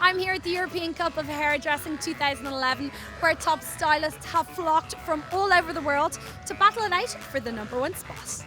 I'm here at the European Cup of Hairdressing 2011, where top stylists have flocked from all over the world to battle it out for the #1 spot.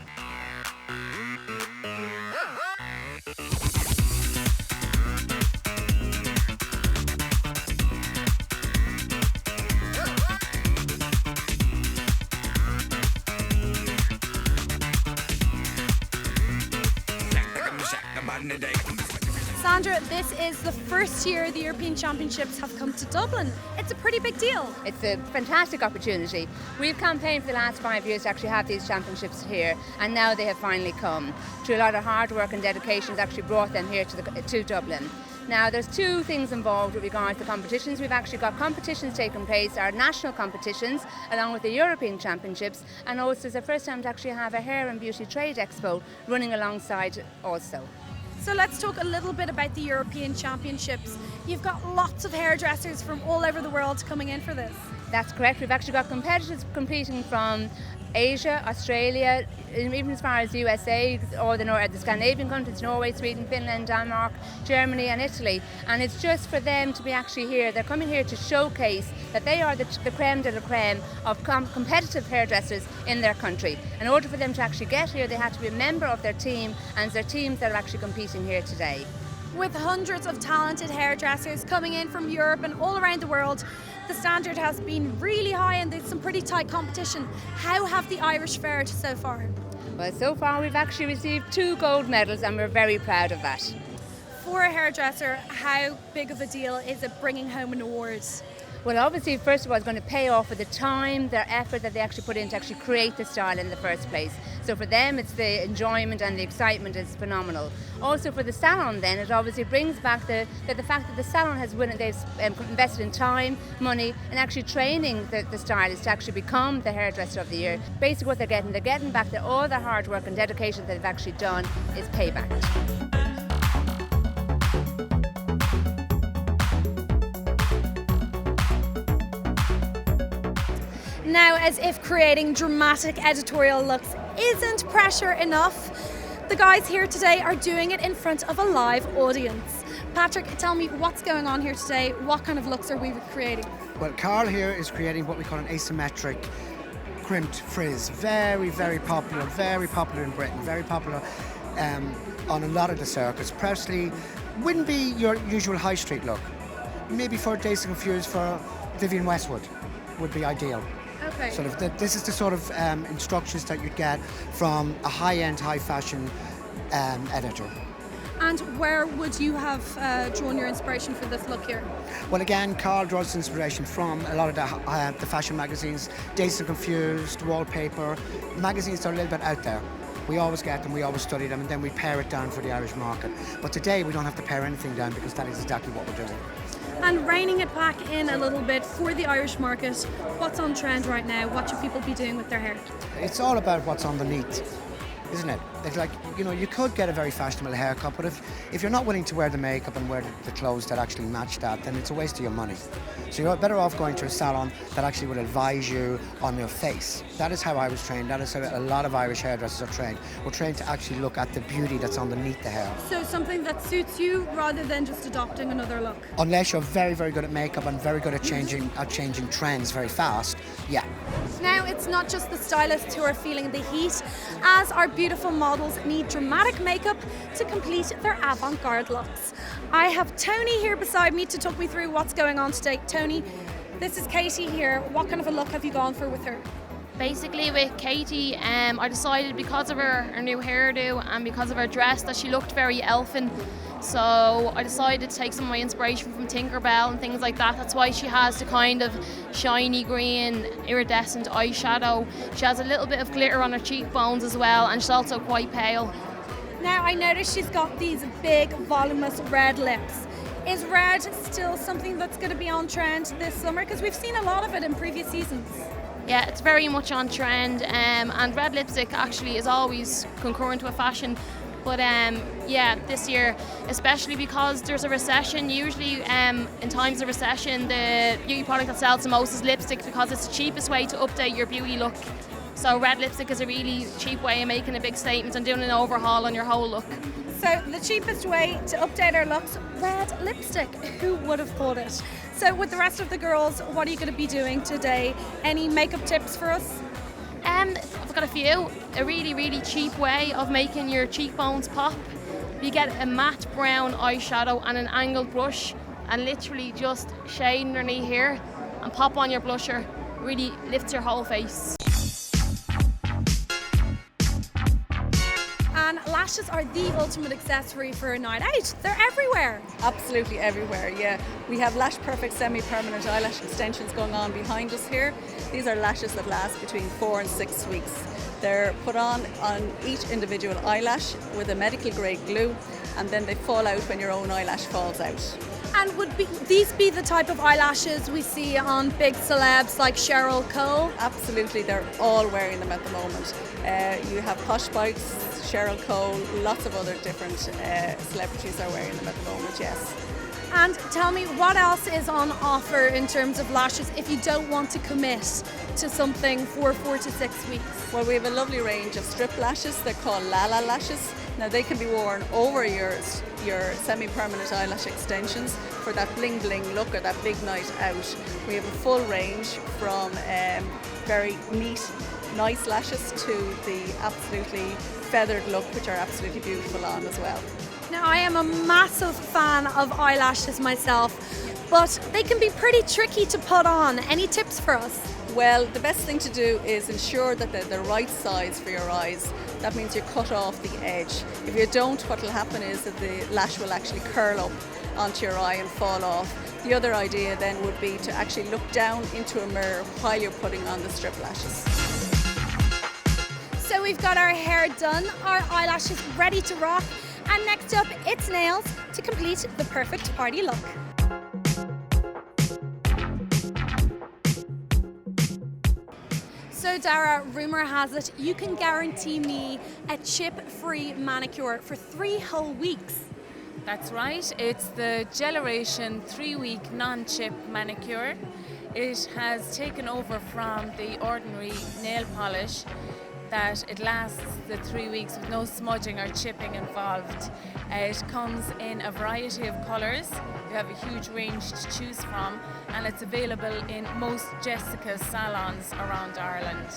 Sandra, this is the first year the European Championships have come to Dublin. It's a pretty big deal. It's a fantastic opportunity. We've campaigned for the last 5 years to actually have these championships here, and now they have finally come. Through a lot of hard work and dedication, it's actually brought them here to Dublin. Now, there's two things involved with regards to competitions. We've actually got competitions taking place, our national competitions, along with the European Championships, and also it's the first time to actually have a hair and beauty trade expo running alongside also. So let's talk a little bit about the European Championships. You've got lots of hairdressers from all over the world coming in for this. That's correct. We've actually got competitors competing from Asia, Australia, even as far as the USA, or the Scandinavian countries, Norway, Sweden, Finland, Denmark, Germany and Italy. And it's just for them to be actually here. They're coming here to showcase that they are the creme de la creme of competitive hairdressers in their country. In order for them to actually get here, they have to be a member of their team, and it's their teams that are actually competing here today. With hundreds of talented hairdressers coming in from Europe and all around the world, the standard has been really high and there's some pretty tight competition. How have the Irish fared so far? Well, so far we've actually received 2 gold medals and we're very proud of that. For a hairdresser, how big of a deal is it bringing home an award? Well, obviously, first of all, it's going to pay off for the time, their effort that they actually put in to actually create the style in the first place. So for them, it's the enjoyment and the excitement is phenomenal. Also for the salon then, it obviously brings back the fact that the salon has they've invested in time, money, and actually training the stylist to actually become the hairdresser of the year. Basically what they're getting back all the hard work and dedication that they've actually done is payback. Now, as if creating dramatic editorial looks isn't pressure enough, the guys here today are doing it in front of a live audience. Patrick, tell me what's going on here today. What kind of looks are we creating? Well, Carl here is creating what we call an asymmetric crimped frizz. Very, very popular in Britain, very popular on a lot of the circuits. Personally, wouldn't be your usual high street look. Maybe for Dazed and Confused for Vivienne Westwood would be ideal. Okay. This is the sort of instructions that you'd get from a high-end, high-fashion editor. And where would you have drawn your inspiration for this look here? Well, again, Carl draws inspiration from a lot of the fashion magazines, Dazed and Confused, Wallpaper, magazines that are a little bit out there. We always get them, we always study them, and then we pare it down for the Irish market. But today we don't have to pare anything down because that is exactly what we're doing. And reining it back in a little bit for the Irish market, what's on trend right now? What should people be doing with their hair? It's all about what's underneath, isn't it? It's like, you could get a very fashionable haircut, but if you're not willing to wear the makeup and wear the clothes that actually match that, then it's a waste of your money. So you're better off going to a salon that actually will advise you on your face. That is how I was trained. That is how a lot of Irish hairdressers are trained. We're trained to actually look at the beauty that's underneath the hair. So something that suits you rather than just adopting another look? Unless you're very, very good at makeup and very good at changing trends very fast, yeah. Now, it's not just the stylists who are feeling the heat, as our beautiful models need dramatic makeup to complete their avant-garde looks. I have Tony here beside me to talk me through what's going on today. Tony, this is Katie here. What kind of a look have you gone for with her? Basically with Katie, I decided because of her new hairdo and because of her dress that she looked very elfin. So I decided to take some of my inspiration from Tinkerbell and things like that. That's why she has the kind of shiny green iridescent eyeshadow. She has a little bit of glitter on her cheekbones as well, and she's also quite pale. Now I noticed she's got these big voluminous red lips. Is red still something that's going to be on trend this summer? Because we've seen a lot of it in previous seasons. Yeah, it's very much on trend, and red lipstick actually is always concurrent with fashion. But yeah, this year, especially because there's a recession, usually in times of recession, the beauty product that sells the most is lipstick because it's the cheapest way to update your beauty look. So red lipstick is a really cheap way of making a big statement and doing an overhaul on your whole look. So the cheapest way to update our looks, red lipstick. Who would have thought it? So with the rest of the girls, what are you going to be doing today? Any makeup tips for us? I've got a few. A really, really cheap way of making your cheekbones pop. You get a matte brown eyeshadow and an angled brush and literally just shade underneath here and pop on your blusher. Really lifts your whole face. And lashes are the ultimate accessory for a night out. They're everywhere. Absolutely everywhere, yeah. We have Lash Perfect semi-permanent eyelash extensions going on behind us here. These are lashes that last between 4 and 6 weeks. They're put on each individual eyelash with a medical grade glue, and then they fall out when your own eyelash falls out. And these be the type of eyelashes we see on big celebs like Cheryl Cole? Absolutely, they're all wearing them at the moment. You have Posh Bites, Cheryl Cole, lots of other different celebrities are wearing them at the moment, yes. And tell me, what else is on offer in terms of lashes if you don't want to commit to something for 4 to 6 weeks? Well, we have a lovely range of strip lashes. They're called Lala lashes. Now they can be worn over your semi-permanent eyelash extensions for that bling bling look or that big night out. We have a full range from very neat, nice lashes to the absolutely feathered look, which are absolutely beautiful on as well. Now, I am a massive fan of eyelashes myself, but they can be pretty tricky to put on. Any tips for us? Well, the best thing to do is ensure that they're the right size for your eyes. That means you cut off the edge. If you don't, what will happen is that the lash will actually curl up onto your eye and fall off. The other idea then would be to actually look down into a mirror while you're putting on the strip lashes. So we've got our hair done, our eyelashes ready to rock, and next up, it's nails to complete the perfect party look. So Dara, rumour has it you can guarantee me a chip-free manicure for 3 whole weeks. That's right, it's the Generation 3-week non-chip manicure. It has taken over from the ordinary nail polish, that it lasts the 3 weeks with no smudging or chipping involved. It comes in a variety of colours. You have a huge range to choose from, and it's available in most Jessica salons around Ireland.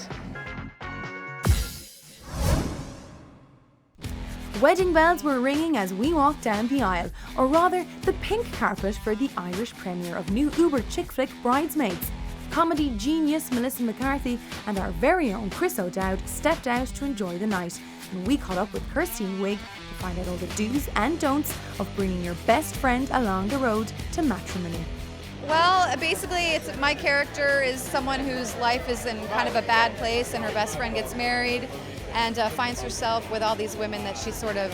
Wedding bells were ringing as we walked down the aisle, or rather the pink carpet for the Irish premiere of new Uber chick flick Bridesmaids. Comedy genius Melissa McCarthy and our very own Chris O'Dowd stepped out to enjoy the night, and we caught up with Kirsty Wig to find out all the do's and don'ts of bringing your best friend along the road to matrimony. Well, basically, my character is someone whose life is in kind of a bad place, and her best friend gets married and finds herself with all these women that she's sort of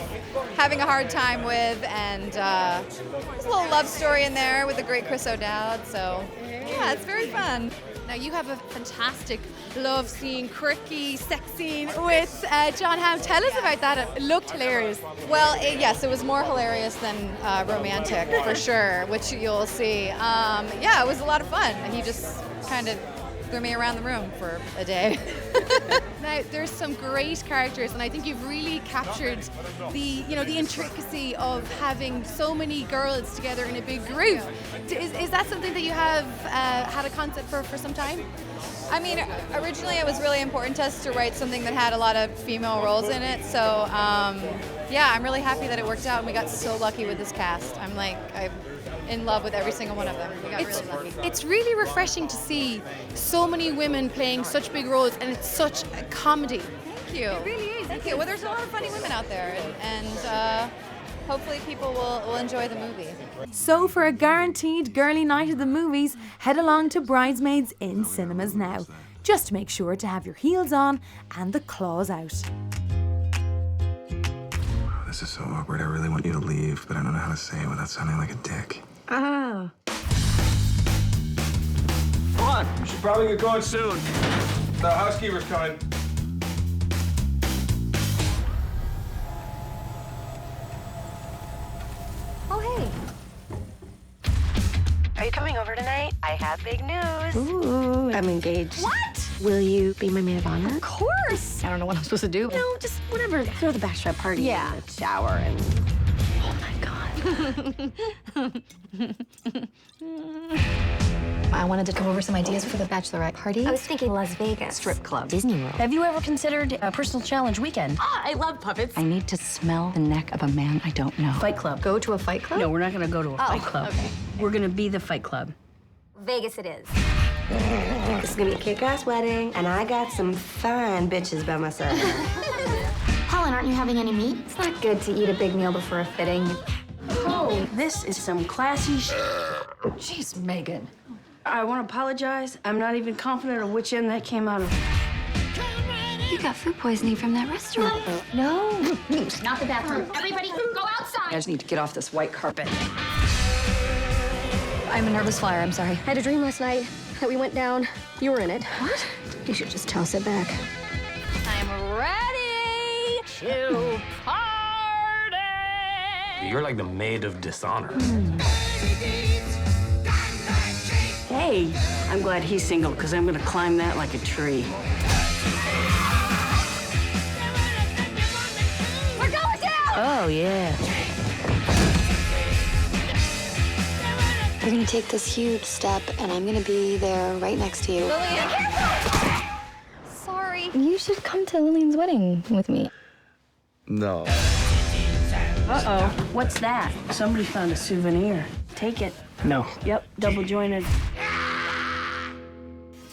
having a hard time with, and there's a little love story in there with the great Chris O'Dowd, so yeah, it's very fun. Now you have a fantastic love scene, quirky sex scene with John Hamm. Tell us about that. It looked hilarious. Well, yes, it was more hilarious than romantic for sure, which you'll see. Yeah, it was a lot of fun. He just kind of threw me around the room for a day. Now there's some great characters, and I think you've really captured the intricacy of having so many girls together in a big group. Is that something that you have had a concept for some time? I mean, originally it was really important to us to write something that had a lot of female roles in it. So yeah, I'm really happy that it worked out, and we got so lucky with this cast. I'm in love with every single one of them. We got really lucky. It's really refreshing to see so many women playing such big roles, and it's such a comedy. Thank you. It really is. Thank you. Well, there's a lot of funny women out there, and hopefully people will enjoy the movie. So for a guaranteed girly night at the movies, head along to Bridesmaids in cinemas now. Just make sure to have your heels on and the claws out. This is so awkward. I really want you to leave, but I don't know how to say it without sounding like a dick. Ah. Come on, we should probably get going soon. The housekeeper's coming. Oh, hey. Are you coming over tonight? I have big news. Ooh, I'm engaged. What? Will you be my maid of honor? Of course. I don't know what I'm supposed to do. No, just whatever. Throw the bachelorette party. Yeah. And the shower and. Oh my God. I wanted to go over some ideas for the bachelorette party. I was thinking Las Vegas. Strip club. Disney World. Have you ever considered a personal challenge weekend? I love puppets. I need to smell the neck of a man I don't know. Fight club. Go to a fight club? No, we're not gonna go to a fight club. Okay. We're gonna be the fight club. Vegas it is. This is gonna be a kick-ass wedding, and I got some fine bitches by my side. Helen, aren't you having any meat? It's not good to eat a big meal before a fitting. Oh, this is some classy Jeez, Megan. I want to apologize. I'm not even confident of which end that came out of. You got food poisoning from that restaurant. No. Not the bathroom. Everybody, go outside. I just need to get off this white carpet. I'm a nervous flyer, I'm sorry. I had a dream last night that we went down. You were in it. What? You should just toss it back. I'm ready to party. You're like the maid of dishonor. Hey, I'm glad he's single because I'm going to climb that like a tree. We're going down! Oh, yeah. We're gonna take this huge step, and I'm gonna be there right next to you. Lillian, careful! Sorry. You should come to Lillian's wedding with me. No. Uh-oh, what's that? Somebody found a souvenir. Take it. No. Yep, double jointed.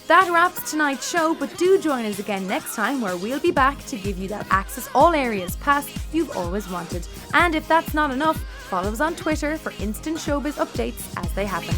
That wraps tonight's show, but do join us again next time where we'll be back to give you that Access All Areas pass you've always wanted. And if that's not enough, follow us on Twitter for instant showbiz updates as they happen.